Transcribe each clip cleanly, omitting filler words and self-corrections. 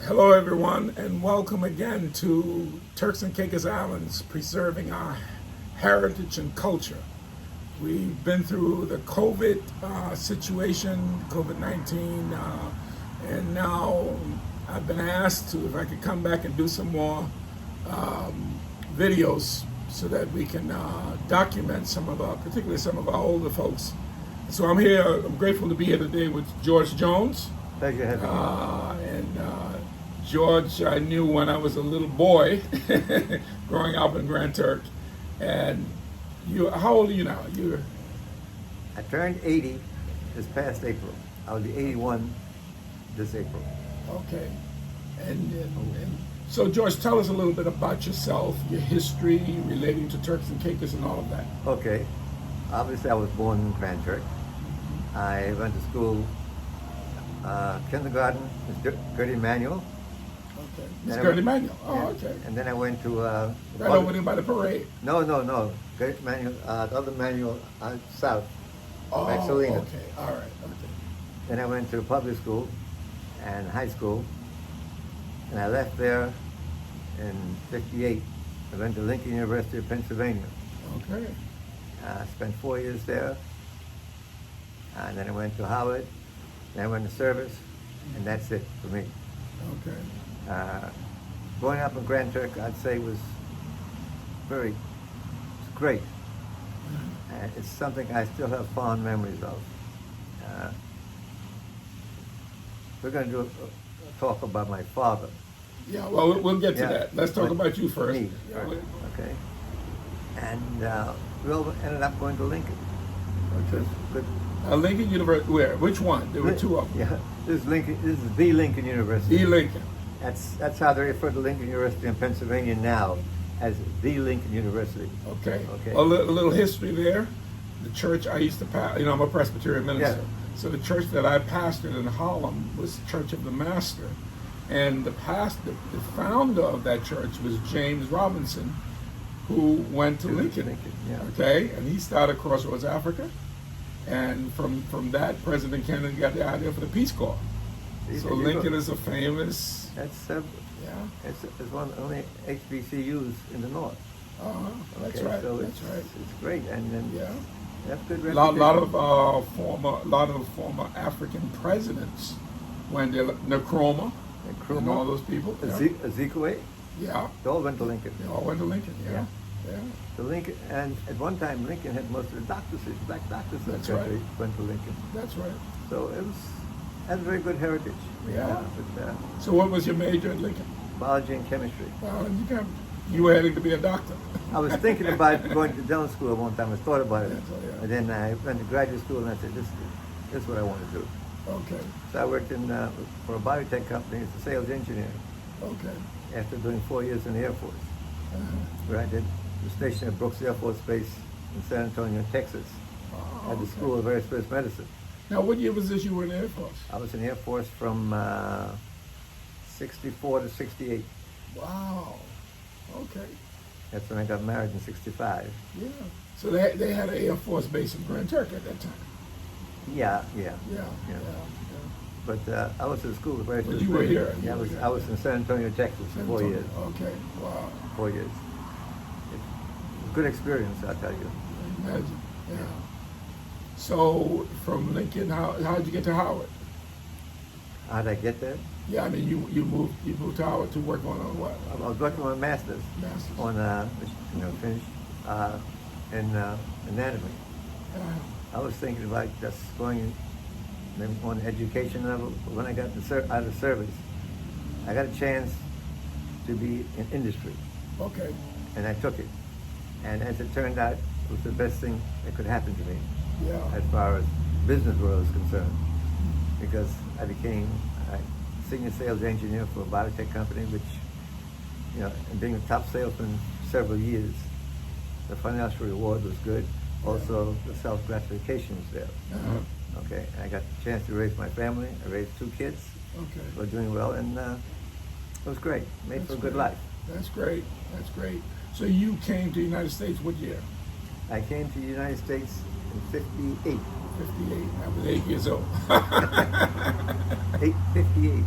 Hello, everyone, and welcome again to Turks and Caicos Islands, preserving our heritage and culture. We've been through the COVID situation, COVID-19, and now I've been asked to, if I could come back and do some more videos so that we can document particularly some of our older folks. So I'm here, I'm grateful to be here today with George Jones. Pleasure having you. George, I knew when I was a little boy, growing up in Grand Turk. And how old are you now? I turned 80 this past April. I'll be 81 this April. Okay. And so, George, tell us a little bit about yourself, your history relating to Turks and Caicos and all of that. Okay. Obviously, I was born in Grand Turk. I went to school, kindergarten, Gertie Manual. Okay. Miss Gertie Manual. Oh, yeah. Okay. And then I went to... right over there by the parade. No. Gertie Manual, the other manual south. Oh, Maxolina. okay. All right. Okay. Then I went to public school and high school. And I left there in '58. I went to Lincoln University of Pennsylvania. Okay. I spent 4 years there. And then I went to Howard. Then I went to service. And that's it for me. Okay. Growing up in Grand Turk, I'd say was it's great. It's something I still have fond memories of. We're going to do a talk about my father. Yeah, well, we'll get to that. Let's talk about you first. Me first. Okay. And we all ended up going to Lincoln. Which was good. Lincoln University, where? Which one? There were two of them. Yeah, this is Lincoln. This is the Lincoln University. The Lincoln. That's how they refer to Lincoln University in Pennsylvania now, as the Lincoln University. Okay. Okay. A little history there. The church I used to pastor, I'm a Presbyterian minister. Yeah. So the church that I pastored in Harlem was Church of the Master. And the founder of that church was James Robinson, who went to Lincoln. Yeah. Okay. And he started Crossroads Africa. And from that, President Kennedy got the idea for the Peace Corps. So Lincoln is a famous... It's one of the only HBCUs in the North. That's Okay, right. So That's right. It's great, and then that's good. A lot of former African presidents went there. Nkrumah and all those people. Ezekwe. Yeah. They all went to Lincoln. They all went to Lincoln. Yeah. So Lincoln, and at one time Lincoln had most of the doctors, black doctors in the country went to Lincoln. That's right. So had a very good heritage. Yeah. But, so what was your major at Lincoln? Biology and chemistry. You were heading to be a doctor. I was thinking about going to dental school at one time. I thought about it. Yeah. And then I went to graduate school and I said, this is what I want to do. Okay. So I worked for a biotech company as a sales engineer. Okay. After doing 4 years in the Air Force, where I did the station at Brooks Air Force Base in San Antonio, Texas, at the School of Aerospace Medicine. Now, what year was this you were in the Air Force? I was in the Air Force from 64 to 68. Wow. Okay. That's when I got married in 65. Yeah. So they had an Air Force base in Grand Turk at that time. Yeah. But I was at the School of Aerospace Medicine. But you were here. Yeah, I was in San Antonio, Texas for 4 years. Okay. Wow. 4 years. It's a good experience, I'll tell you. Imagine. Yeah. So from Lincoln, how did you get to Howard? How did I get there? Yeah, I mean you moved to Howard to work on what? I was working on a master's. On finished in anatomy. I was thinking about just going on education level. But when I got out of service, I got a chance to be in industry. Okay. And I took it. And as it turned out, it was the best thing that could happen to me. Yeah. As far as business world is concerned, because I became a senior sales engineer for a biotech company, which, and being a top salesman several years, the financial reward was good. Also, the self-gratification was there. Okay, and I got the chance to raise my family. I raised 2 kids. Okay. Who are doing well, and it was great. Made for a good life. That's great. That's great. So you came to the United States what year? I came to the United States in 58. 58. I was 8 years old. 858.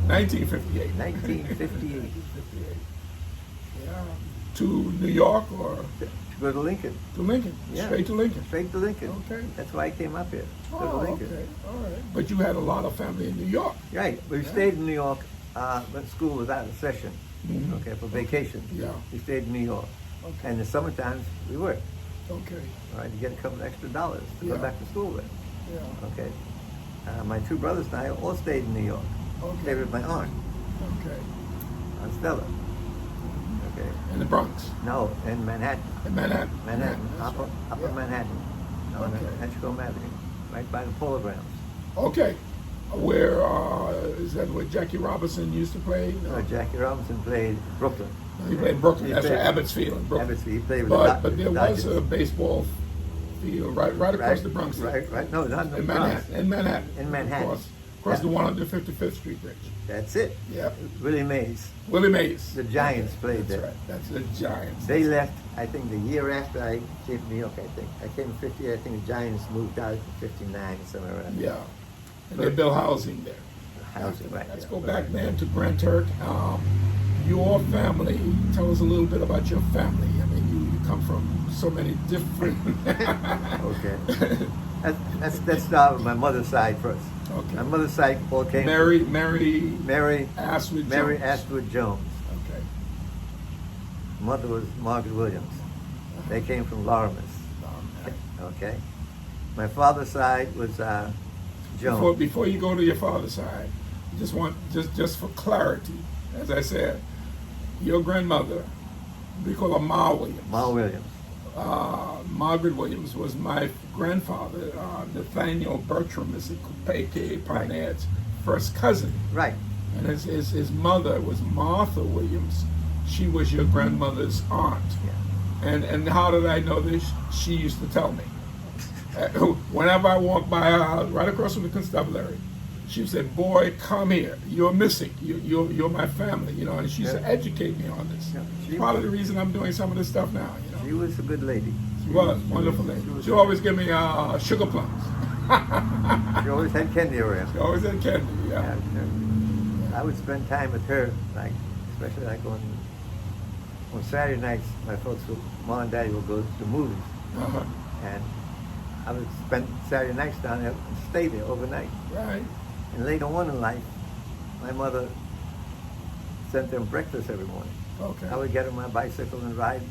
1958. 1958. Yeah. To New York or To go to Lincoln. to Lincoln? Yeah. Straight to Lincoln. Straight to Lincoln. Okay. That's why I came up here. Go to Oh, Lincoln. okay. All right. But you had a lot of family in New York. Right. We stayed in New York when school was out of session. Mhm. Okay, for vacation. Yeah. We stayed in New York. Okay. And in the summer times we worked. Okay. All right, to get a couple extra dollars to Yeah. go back to school with. Yeah. Okay. My two brothers and I all stayed in New York. Okay. Stayed with my aunt, Okay. Aunt Stella. Okay. In the Bronx. No, in Manhattan. In Manhattan. Manhattan, That's upper, right. upper Yeah. Manhattan, on Okay. Edgecombe Avenue, right by the Polo Grounds. Okay. Where is that where Jackie Robinson used to play? No. Jackie Robinson played Brooklyn. He played in Brooklyn. He That's played- where Abbott's Field in Brooklyn. Abbotsfield, he played with But there was Dodgers. a baseball field right across the Bronx. Right, no, not in the In Bronx. Manhattan. In Manhattan. In Manhattan. Across Yeah. the 155th Street Bridge. That's it. Yeah. Willie Mays. Willie Mays. The Giants played That's there. right. That's the Giants. They left, I think, the year after I came to New York, I think. I came in 50, I think the Giants moved out in 59, somewhere around there. Yeah. And they built housing there. Housing, right. Let's yeah. go back, man, to Grand Turk. Your family, tell us a little bit about your family. I mean, you come from so many different. Okay. Let's start with my mother's side first. Okay. My mother's side all came Mary Mary Ashwood Mary Jones. Ashwood Jones. Okay. Mother was Margaret Williams. They came from Lorimer. Okay. My father's side was Jones. Before you go to your father's side, just for clarity, as I said, your grandmother, we call her Ma Williams. Ma Williams. Margaret Williams was my grandfather, Nathaniel Bertram, a.k.a. Parnad's first cousin. Right. And his mother was Martha Williams. She was your grandmother's aunt. Yeah. And how did I know this? She used to tell me. Whenever I walked by her house, right across from the constabulary, she said, "Boy, come here. You're missing. You're my family." You know, and she used to educate me on this. Yeah. It's part of the reason I'm doing some of this stuff now. You know, She was a good lady. she was wonderful lady. She always give me sugar plums. She always had candy around. She always had candy. Yeah. I would spend time with her, like especially like on Saturday nights. My folks, Mom and Daddy, would go to the movies, Uh-huh. and I would spend Saturday nights down there and stay there overnight. Right. And later on in life, my mother sent them breakfast every morning. Okay. I would get on my bicycle and ride,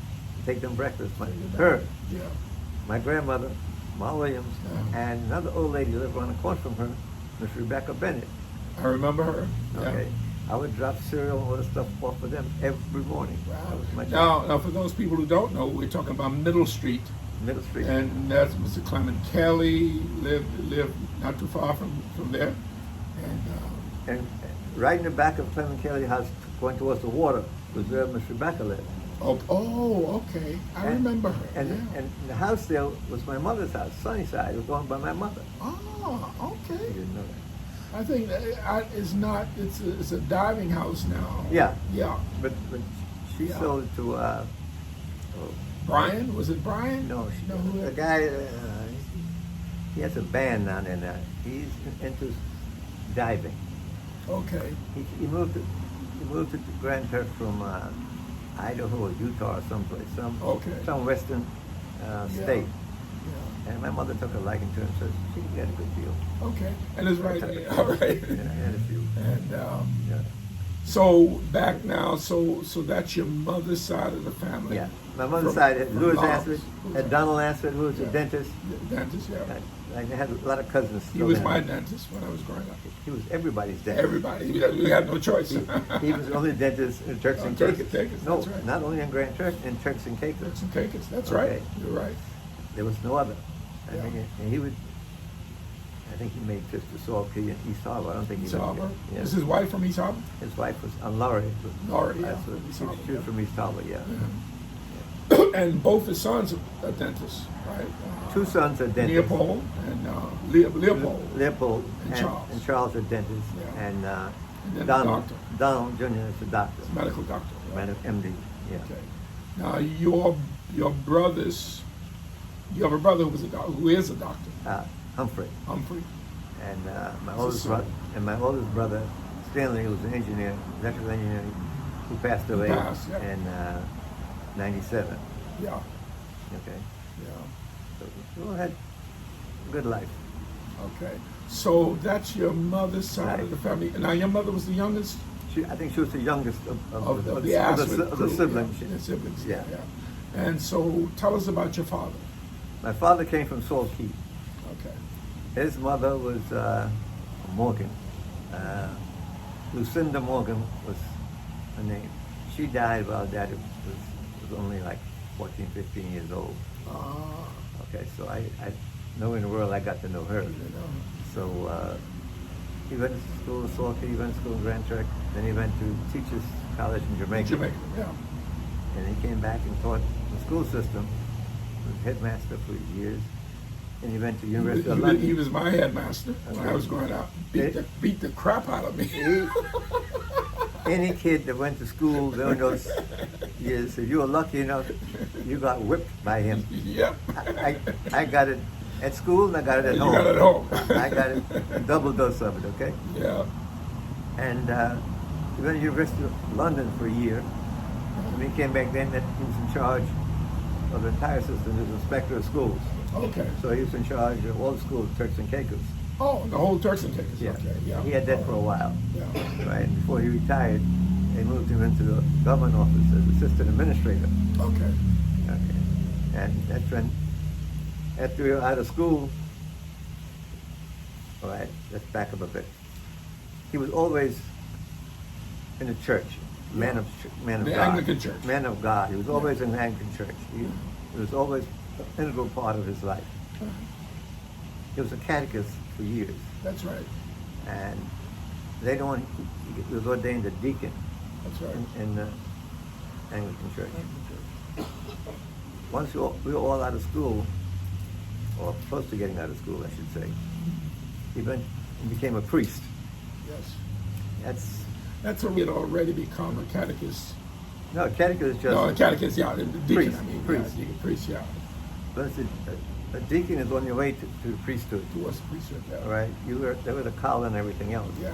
take them breakfast. Her, Yeah. my grandmother, Ma Williams, Yeah. and another old lady lived around the corner from her, Miss Rebecca Bennett. I remember her. Yeah. Okay. I would drop cereal and all that stuff off for them every morning. That was my job. Now, for those people who don't know, we're talking about Middle Street, Middle Street. and that's Mr. Clement Kelly lived not too far from there, and And right in the back of Clement Kelly's house, going towards the water, was where Miss Rebecca lived. okay, I remember her. And, yeah. and the house there was my mother's house, Sunnyside. It was owned by my mother. Oh, You okay. didn't know that. I think it's not. It's a diving house now. Yeah. Yeah. But she Yeah. sold it to, Brian, was it Brian? no, No, who the had- guy, he has a band down there now. He's into diving. Okay. He moved to Grand Turk from Idaho or Utah or someplace, Okay. some western state. Yeah. And my mother took a liking to him, so she got a good deal. Okay. And it's right there. All right. Yeah, I had a few. And Yeah. so back now, so that's your mother's side of the family. Yeah. My mother's From- side had from Louis Lawrence. Ashford, had Donald Ashford, who was a Yeah. dentist. The dentist, yeah. Like they had a lot of cousins. He still was there. my dentist when I was growing up. He was everybody's dentist. Everybody. We had no choice. He was the only dentist in Turks and Turks Caicos. and Caicos, No, that's right. not only in Grand Turk, in Turks and Caicos. Turks and Caicos. That's Okay. right. You're right. There was no other. I Yeah. think, and he would. I think he made trips to Salt Key and East Harbor. I don't think he East lived Harbor. there. Is his wife from East Harbor? His wife was Laurie. Laurie, yeah. That's what- East she Harbor, was yeah. from East Harbor, yeah. And both his sons are dentists, right? Two sons are dentists. Leopold and Leopold. Leopold And Charles. And Charles are dentists. Yeah. And, then the Donald, doctor. Donald Jr. is a doctor. Medical doctor. Right? MD, yeah. Okay. Now your brothers You have a brother who is a doctor, Humphrey. Humphrey. And my That's oldest a brother, son. and my oldest brother, Stanley, who was an engineer, electrical engineer, who passed away passed, yeah. in '97. Yeah, Okay, yeah. so we all had a good life. Okay. So that's your mother's side Right. of the family. Now your mother was the youngest I think she was the youngest of the the Ashford crew, siblings. Yeah, the siblings. Yeah. Yeah. And so tell us about your father. My father came from Salt Key. Okay. His mother was Morgan. Lucinda Morgan was her name. She died while Daddy was only like 14, 15 years old. Ah, Okay, so I know in the world I got to know her. you know. So he went to school in Salt Key, he went to school in Grand Turk, then he went to Teachers College in Jamaica. Jamaica, yeah. And he came back and taught the school system, was headmaster for years. And he went to University of London. He was my headmaster when Okay. I was growing up. Yeah. Beat the crap out of me. Any kid that went to school during those years, if you were lucky enough, you got whipped by him. Yep. I got it at school and I got it at You home. got it at home. I got it, a double dose of it, okay? Yeah. And he went to University of London for a year. And he came back then that he was in charge of the entire system, he was inspector of schools. Okay. So he was in charge of all the schools, Turks and Caicos. Oh, the whole Turks and Caicos. Yeah. Okay. Yeah. He had that for a while. Yeah. Right? And before he retired, they moved him into the government office as assistant administrator. Okay. Okay. And that's when, after we were out of school, all right, let's back up a bit. He was always in the church, man of The God. Anglican church. Man of God. He was always in the Anglican church. It was always an integral part of his life. He was a catechist for years. That's right. And later on, he was ordained a deacon That's right. in the Anglican church. Once we were all out of school, or close to getting out of school, I should say, he became a priest. Yes. That's He had already become a catechist. no, catechist is just. No, a catechist, yeah. The deacon, Priest, I mean. priest. Yeah, deacon, priest, yeah. But a deacon is on your way to the priesthood. Towards priesthood, yeah. All right, they were the collar and everything else. Yeah.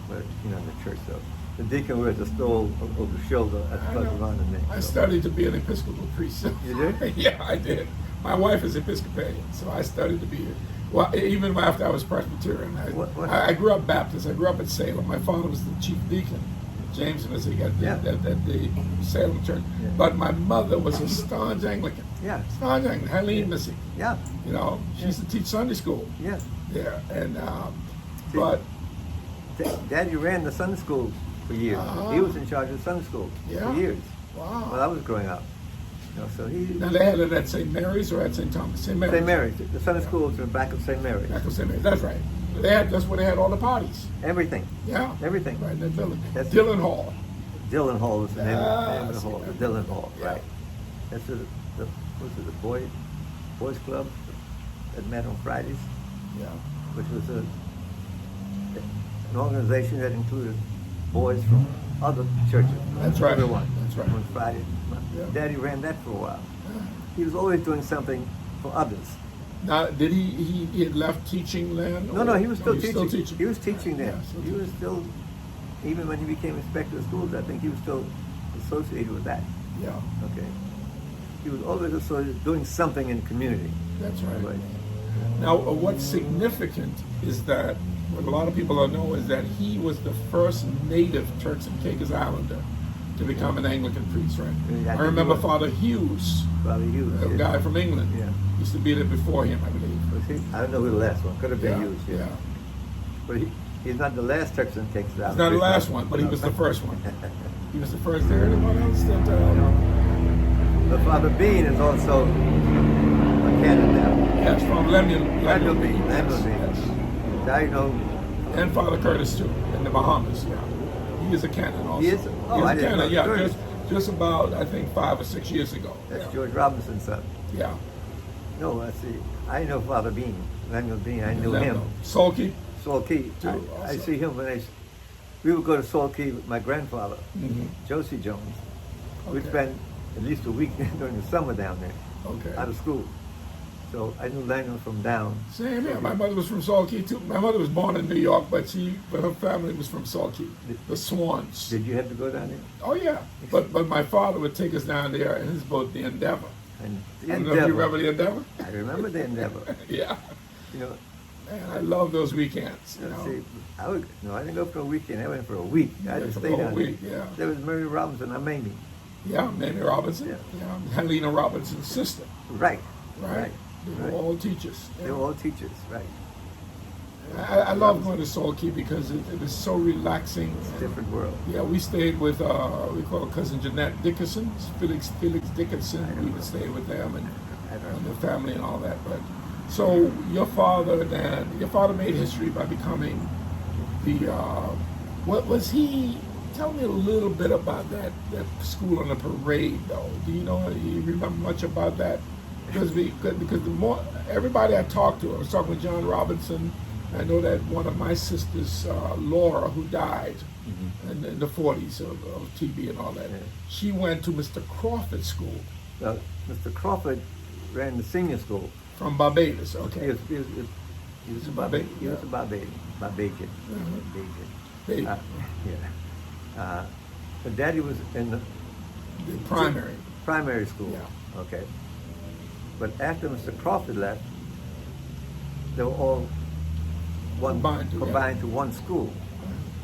But in the church, so the deacon wears a stole over the shoulder as I opposed to know. around the neck. I so. studied to be an Episcopal priest. You did? Yeah, I did. My wife is Episcopalian, so I studied to be. Well, even after I was Presbyterian, What? I grew up Baptist. I grew up at Salem. My father was the chief deacon, James Missy, at the Salem church. Yeah. But my mother was a staunch Anglican. Yeah. Staunch Anglican, Helene Missy. Yeah. You know, she used to teach Sunday school. Yeah. Yeah, and but Daddy ran the Sunday school for years. Uh-huh. He was in charge of Sunday school Yeah. for years. wow. While I was growing up. So he. Now they had it at St. Mary's or at St. Thomas? St. Mary's. St. Mary's. The Sunday school was in the back of St. Mary's. Back of St. Mary's. That's right. That's where they had all the parties. Everything. Yeah. Everything. Right in that village. That's- Dillon Hall. Dillon Hall was the name of the Yes. hall. The Dillon Hall, Yeah. right. That's the boys club that met on Fridays, Yeah. which was an organization that included boys from other churches. That's right. Everyone. That's right. On Friday. Yeah. Daddy ran that for a while. He was always doing something for others. Now, did he had left teaching then? No, he was still He teaching. Still teaching. He was teaching then. Yeah, still He was still, even when he became inspector of schools, I think he was still associated with that. Yeah, Okay. He was always associated doing something in the community. that's right. Right. Now, what's significant is that what a lot of people don't know is that he was the first native Turks and Caicos Islander to become an Anglican priest, right? Yeah, I remember he was. Father Hughes, Father Hughes. a guy from England, Yeah. used to be there before him, I believe. Was he? I don't know who the last one. Could have been Yeah, Hughes. yeah. But he's not the last Turks and Caicos. He's not the last one, but he was the first one. He was the first there. Anyone else that? But Father Bean is also a canon now. Yes, from Lemuel Bean. Yes, yes. I know. And Father Curtis too, in the Bahamas. Yeah, he is a canon also. He is? Oh, He's I a didn't know. canon. Yeah, Curtis. just about I think 5 or 6 years ago. That's yeah. George Robinson's son. Yeah. No, let's see. I know Father Bean. Lemuel Bean. I knew Lemuel. him. Salky. Salt Key. Too, I also. see him when we would go to Salt Key with my grandfather, Mhm. Josie Jones. We'd Okay. spend at least a week during the summer down there, Okay. out of school. So I knew Langham from down. Same here. My mother was from Salt Key too. My mother was born in New York, but her family was from Salt Key, the Swans. Did you have to go down there? Oh yeah, but my father would take us down there in his boat, the Endeavor. And I don't know if you remember the Endeavor. I remember the Endeavor. Yeah, You know, man, I love those weekends. You know, see, I didn't go for a weekend. I went for a week. I Yeah, just for stayed the whole down week, there. yeah. There was Mary Robinson, Mamie. yeah, Mamie Robinson. Yeah. Yeah, Helena Robinson's sister. Right. Right. They were all teachers. They were all teachers, right. I love going to Salt Key because it is so relaxing. It's a different world. Yeah, we stayed with we call her cousin Jeanette Dickinson, Felix Dickinson. We would stay with them and the family and all that. But so your father made history by becoming the what was he? Tell me a little bit about that school on the parade, though. Do you remember much about that? Because the more everybody I talked to, I was talking with John Robinson. I know that one of my sisters, Laura, who died in the 40s of TB and all that, she went to Mr. Crawford's school. Well, Mr. Crawford ran the senior school. From Barbados, okay. He was a Barbadian. He was a Barbadian. Baby. Yeah. But Daddy was in the primary school. Yeah. Okay. But after Mr. Crawford left, they were all combined to one school.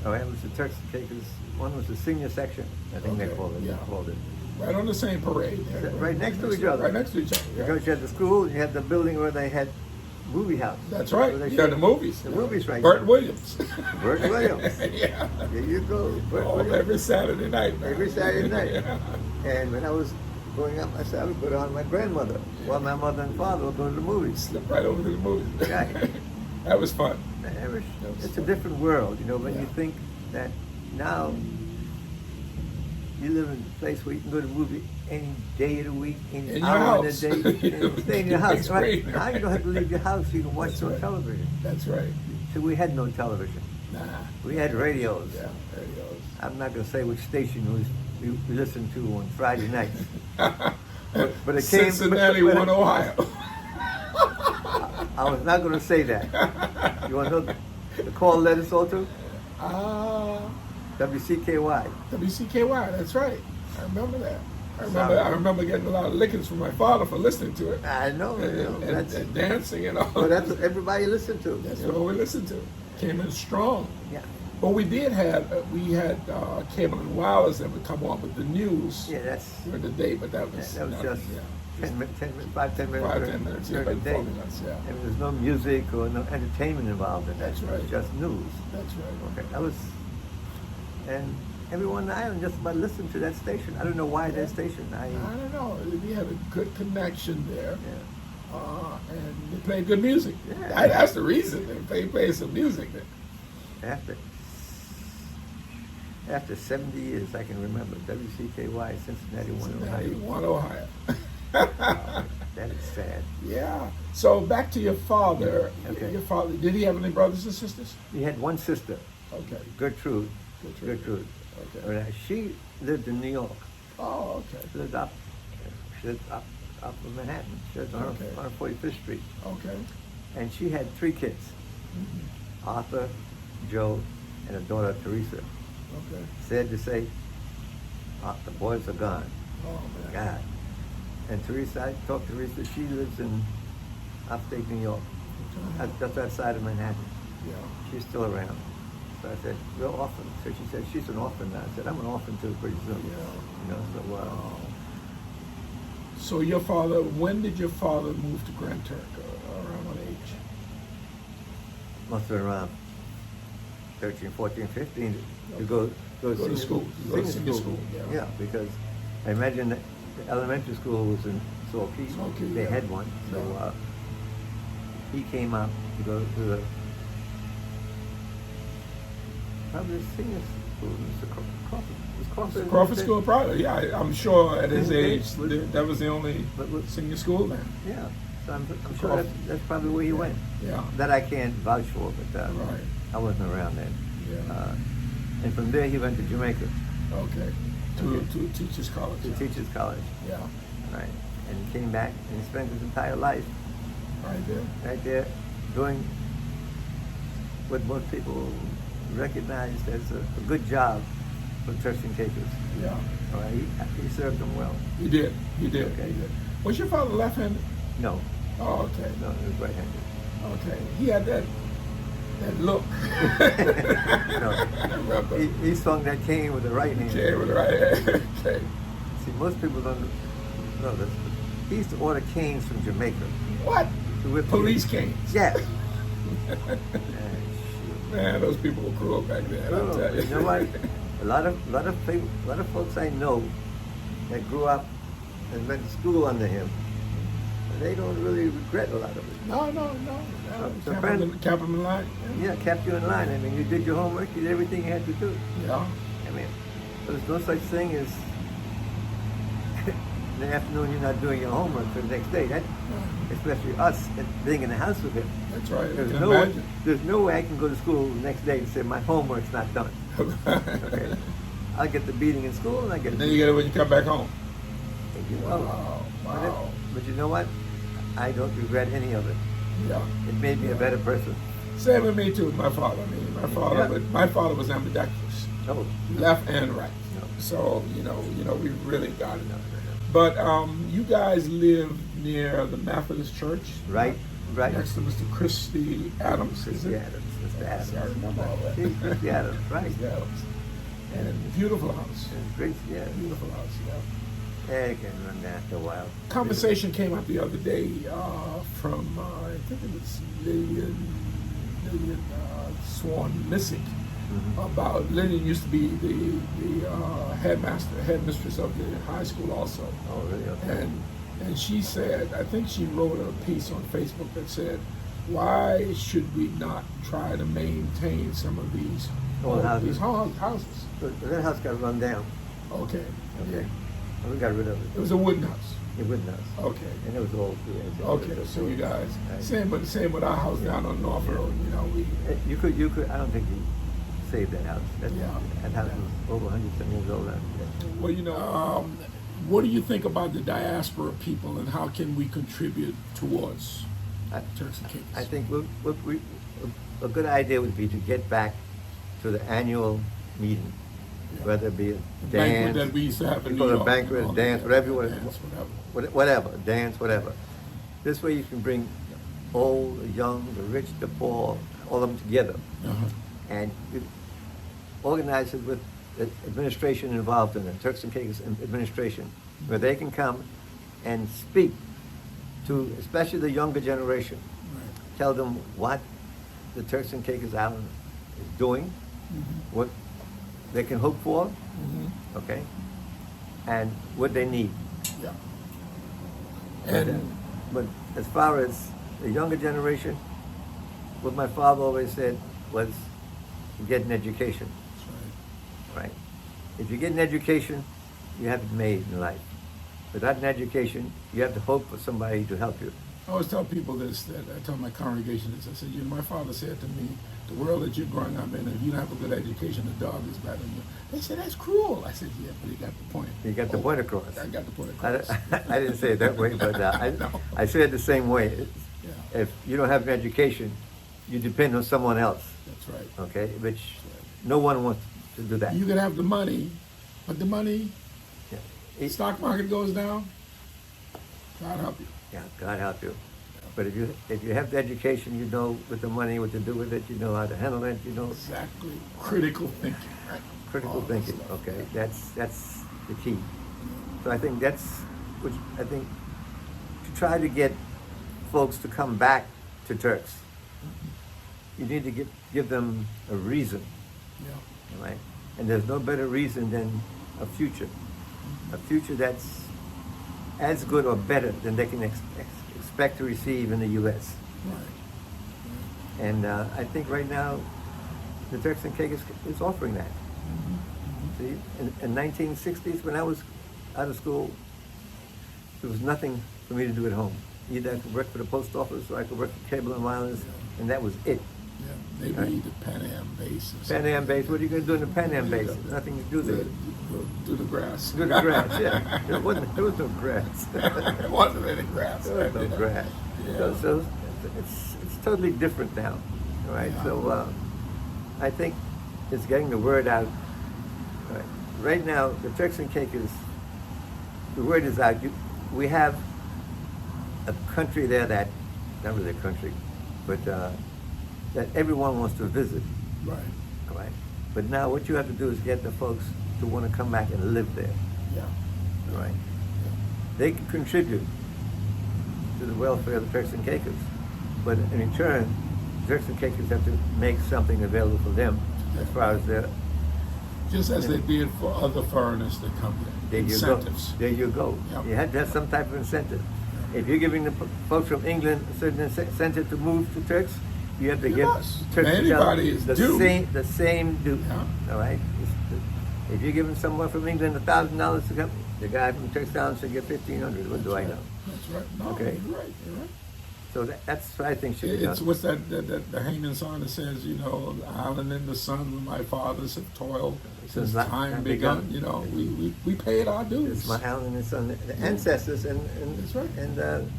All right, it was the Turks and Caicos. One was the senior section, I think they called it. Yeah. They called it. Right on the same parade. Right next to each other. Right next to each other. Yeah. Because you had the school, you had the building where they had movie house. That's right. Where they You had the movies. The movies right Burt there. Williams. Burt Williams. Yeah. There you go. Burt Williams. Every Saturday night, man. Every Saturday night. Yeah. And when I was growing up, I would put on my grandmother while my mother and father would go to the movies. Slip right over to the movies. Right. That was fun. It's a different world, when you think that now you live in a place where you can go to a movie any day of the week, any hour in the day, and stay in your house. Right? Now you don't have to leave your house, you can watch no television. That's right. So we had no television. Nah. We had radios. Yeah, radios. I'm not going to say which station we listened to on Friday nights. But it came Cincinnati, one Ohio. I was not going to say that. You want to know the call letters also? WCKY. WCKY, that's right. I remember that. I remember getting a lot of lickings from my father for listening to it. I know. And dancing and all. Well, that's what everybody listened to. That's what we listened to. Came in strong. Yeah. But we had cable and wireless that would come on with the news. Yeah, that's during the day, but that was just 10 minutes, 10 minutes. 5-10 minutes, during the day. Minutes, yeah. And there's no music or no entertainment involved in that. That's right. It's just news. That's right. Okay, and everyone in the island just about listened to that station. I don't know why that station. I don't know. We had a good connection there. Yeah. And they played good music. Yeah. That's the reason. They played some music. After 70 years, I can remember WCKY, Cincinnati, one Ohio. That is sad. Yeah. So back to your father. Okay. Your father, did he have any brothers and sisters? He had one sister. Okay. Gertrude. Okay. She lived in New York. Oh, okay. She lived up in Manhattan. She lived on 145th Street. Okay. And she had 3 kids. Arthur, Joe, and a daughter, Teresa. Okay. Sad to say, the boys are gone. Oh, man. God. And Teresa, I talked to Teresa, she lives in upstate New York, just outside of Manhattan. Yeah. She's still around. So I said, we're orphan. So she said, she's an orphan now. I said, I'm an orphan too pretty soon. Yeah. So your father, when did your father move to Grand Turk? Around what age? Must have been around 13, 14, 15 to go to school. Senior school. Yeah, because I imagine that the elementary school was in Salt Key. They had one. So he came up to go to the probably the senior school, Mr. Crawford. Crawford School, probably. Yeah, I'm sure at his age that was the only senior school then. Yeah, so I'm sure that's probably where he went. Yeah. That I can't vouch for, but right. I wasn't around then. Yeah. And from there he went to Jamaica. Okay. To Teachers College. To Teachers College. Yeah. Right. And he came back and he spent his entire life Right there. right there, doing what most people recognized as a good job for Turks and Caicos. Yeah. All right, he served them well. You did. You did. Okay. You did. Was your father left-handed? No, Oh, okay. no, he was right-handed. Okay. He had that look. I remember. He swung that cane with the right hand. Okay, with the right hand. Okay. See, most people don't know this. He used to order canes from Jamaica. What? To whip Police people. canes. Yeah. Man, those people were cruel back then. I'll tell you. You know what? A lot of people, a lot of folks I know that grew up and went to school under him, they don't really regret a lot of it. No. So Kept him in line. Yeah, kept you in line. I mean, you did your homework, you did everything you had to do. Yeah. I mean, there's no such thing as in the afternoon you're not doing your homework for the next day. That, especially us being in the house with him. That's right. There's no way I can go to school the next day and say my homework's not done. Okay. I get the beating in school and I get. And then you get it when you come back home. Wow. But you know what? I don't regret any of it. Yeah. It made me a better person. Same with me too. With my father. I mean, my father was ambidextrous, Oh, left and right. No. So we really got it. But you guys live near the Methodist Church, right. next to Mr. Christy Adams, is it? Mr. Adams. I remember all that. Mr. Adams, right. Mr. Adams. And beautiful house. Great, yeah. Beautiful house, yeah. Yeah, you can run that after a while. Conversation came up the other day from, I think it was Lillian Swan Missick, about Lillian used to be the headmistress of the high school also. Oh, really? Okay. And she said, I think she wrote a piece on Facebook that said, why should we not try to maintain some of these houses? That house got run down. Okay. Okay. And we got rid of it. It was a wooden house. A wooden house. Okay. And it was old. Yeah, Okay, so you guys, same with our house down on North Road. You could. I don't think you saved that house. That house was over 100 years old. Well, what do you think about the diaspora people and how can we contribute towards Turks and Caicos? I think a good idea would be to get back to the annual meeting, whether it be a dance, banquet that we used to have in New a York. banquet, a dance, whatever you want, Whatever. dance, whatever. This way you can bring old, the young, the rich, the poor, all of them together, and you organize it with the administration involved in it, Turks and Caicos administration, where they can come and speak to, especially the younger generation, tell them what the Turks and Caicos Island is doing, what they can hope for, okay, and what they need. Yeah. But as far as the younger generation, what my father always said was, get an education. That's Right? If you get an education, you have it made in life. Without an education, you have to hope for somebody to help you. I always tell people this, that I tell my congregation this, I said, my father said to me, the world that you're growing up in, if you don't have a good education, the dog is better than you. They said, that's cruel. I said, yeah, but you got the point. You got the point across. I got the point across. I didn't say it that way, but I say it the same way. If you don't have an education, you depend on someone else. That's right. Okay? Which no one wants to do that. You can have the money, but the money, stock market goes down, God help you. Yeah, God help you. But if you have the education, you know with the money what to do with it, you know how to handle it, you know. Exactly. Critical thinking, right? Critical thinking, okay. That's the key. So I think that's which I think to try to get folks to come back to Turks, you need to give them a reason. Yeah. Right? And there's no better reason than a future. A future that's as good or better than they can expect to receive in the U.S. Right. And I think right now, the Turks and Caicos is offering that. See, in 1960s, when I was out of school, there was nothing for me to do at home. Either I could work for the post office or I could work for cable and wireless, and that was it. Yeah, maybe the Pan Am base. Or Pan Am base. What are you going to do in the Pan Am base? Yeah. Nothing to do there. Do the grass. Do the grass, yeah. There was no grass. There wasn't any grass. There was no grass. Yeah. So it's totally different now, right? Yeah. So I think it's getting the word out. Right now, the Turks and Caicos, the word is out. We have a country there that, not really a country, but that everyone wants to visit, Right. right? But now what you have to do is get the folks to want to come back and live there, Yeah. right? They can contribute to the welfare of the Turks and Caicos, but in return, Turks and Caicos have to make something available for them as far as their Just as they did for other foreigners that come here. there Incentives. you go. There you go. Yep. You had to have some type of incentive. If you're giving the folks from England a certain incentive to move to Turks, you have to You give must. Turks Anybody is the due. same due. Yeah. All right. If you're giving someone from England $1,000 to come, the guy from Turks Town should get $1,500. What do I know? That's right. No, Okay. You're right. You're right. So that's what I think should be It's done. what's that the hanging song that says, you know, island in the sun where my fathers have toiled since Since time begun. begun. You know, we paid our dues. It's my Alan and son, the ancestors, and That's right. And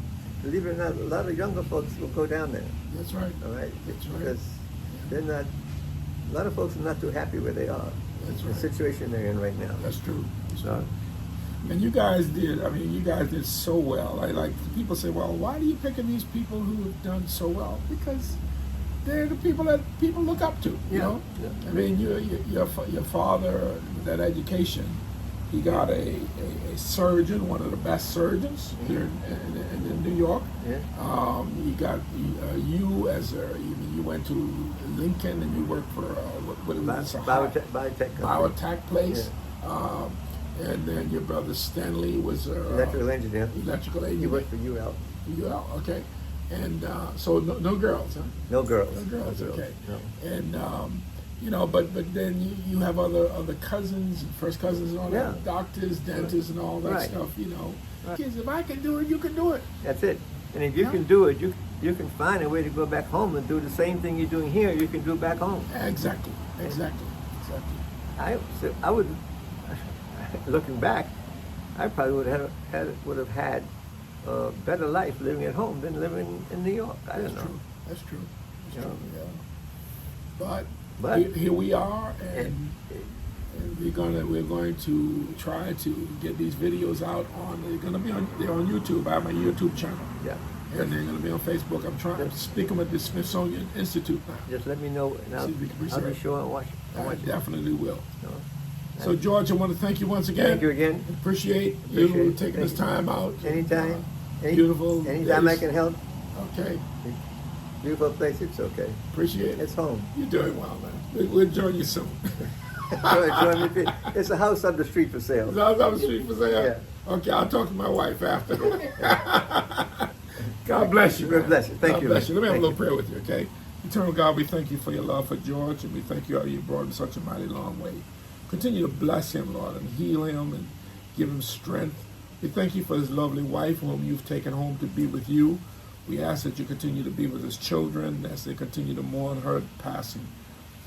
believe it or not, a lot of younger folks will go down there. That's right. All right, That's right. because they're not. A lot of folks are not too happy where they are. That's The right. situation they're in right now. That's true. So, And you guys did. I mean, you guys did so well. Like people say, well, why are you picking these people who have done so well? Because they're the people that people look up to. You Yeah, know. yeah. I mean, your father, that education, he got a surgeon, one of the best surgeons here in New York. yeah. You got you as you went to Lincoln and you worked for what was it? Biotech company. Biotech place. And then your brother Stanley was Electrical engineer. electrical He engineer. worked for UL. UL, okay. And so no girls, huh? No girls. No girls, okay. No. And you know, but then you have other cousins, first cousins and all Yeah. that, doctors, dentists, and all that Right. stuff. You know, Right. kids, if I can do it, you can do it. That's it. And if you Yeah. can do it, you can find a way to go back home and do the same thing you're doing here. You can do back home. Exactly. I would, looking back, I probably would have had a better life living at home than living in New York. I don't know. That's true. You know. Yeah. But here we are, and we're going to try to get these videos out on. They're on YouTube. I have my YouTube channel. Yeah. And they're going to be on Facebook. I'm speaking with the Smithsonian Institute now. Just let me know, and See if we can I'll be research. sure and watch. I definitely will. You know. So, George, I want to thank you once again. Thank you again. Appreciate Appreciate you it. taking Thank this you. time out. Anytime. Beautiful. Anytime I days. can help. Okay. Beautiful place. It's okay. Appreciate it. It's home. You're doing well, man. We'll join you soon. Join me. It's a house up the street for sale. Is that on the street for sale? Yeah. Okay, I'll talk to my wife after. God bless you. God man. bless you. Thank God you, bless man. you. Let me have a Thank little prayer with you, okay? Eternal God, we thank you for your love for George, and we thank you how you brought him such a mighty long way. Continue to bless him, Lord, and heal him and give him strength. We thank you for his lovely wife, whom you've taken home to be with you. We ask that you continue to be with his children as they continue to mourn her passing.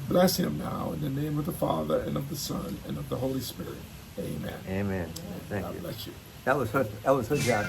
Bless him now in the name of the Father, and of the Son, and of the Holy Spirit. Amen. Amen. Thank God you. bless you. That was her job.